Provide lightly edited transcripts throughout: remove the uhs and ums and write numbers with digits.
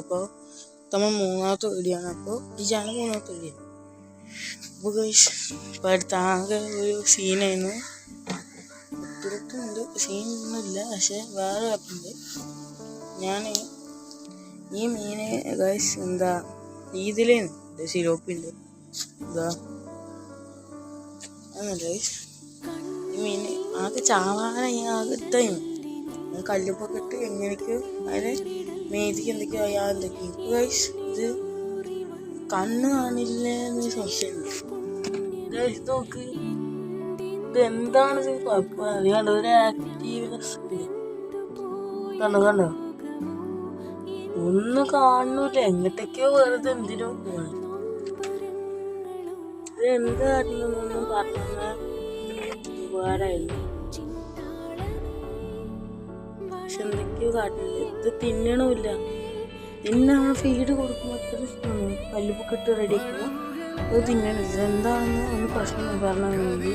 അപ്പോൾ നമ്മൾ മൂന്നാമത്തെ വീഡിയോ ആണ്. അപ്പോൾ ഈ ചാനൽ മൂന്നാമത്തെ വീഡിയോ. അപ്പോൾ ഇപ്പോൾ അടുത്താകെ ഒരു സീനായിരുന്നു. ഒത്തിരിട്ടുണ്ട്, സീനൊന്നുമില്ല, പക്ഷെ വേറെ ആപ്പുണ്ട്. ഞാൻ ഈ മീന് എന്താ ഇതിലേന്ന് സിലോപ്പിൻ്റെ ഇതാ എന്നല്ല ഈ മീൻ ആകെ ചാവാന ആകെ ഇതായിരുന്നു. കല്ലുപ്പൊക്കെ ഇട്ട് എങ്ങനെയൊക്കെയോ അതിന് മേതിക്ക് എന്തൊക്കെയോ അയാൾ എന്തൊക്കെയോ ഗൈസ്. ഇത് കണ്ണ് കാണില്ലെന്ന് സംശയമുണ്ട്. ഗൈസ് നോക്ക്, ഇത് എന്താണിത് കുഴപ്പം അറിയാണ്ട് ഒരു ആക്റ്റീവ്നെസ് കണ്ടോ ഒന്നും കാണൂല. എങ്ങോട്ടൊക്കെയോ വെറുതെ എന്തിനോ പോകണം. ഇത് എന്ത് കാട്ടിലൊന്നും പറഞ്ഞാൽ ഉപകാരമായിരുന്നു. പക്ഷെ എന്തൊക്കെയോ കാട്ടില്ല. ഇത് തിന്നണമില്ല. നമ്മൾ ഫീഡ് കൊടുക്കുമ്പോൾ അത്ര കല്ലുപ്പൊക്കെ ഇട്ട് റെഡിയാക്കുമ്പോൾ അത് തിന്നണില്ല. എന്താണെന്ന് ഒന്ന് പ്രശ്നം പറഞ്ഞാൽ വേണ്ടി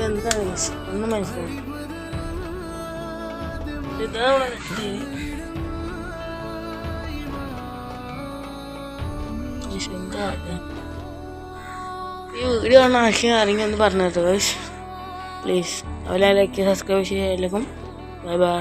എന്താണ് ഒന്നും മനസ്സിലാവും. ഇതാണ് ഈ വീഡിയോ ആണ് ആശയം അറിഞ്ഞു എന്ന് പറഞ്ഞത് ഗൈസ്. പ്ലീസ് അവരെ ലൈക്ക് സബ്സ്ക്രൈബ് ചെയ്യാം. എല്ലാവർക്കും ബൈ ബൈ.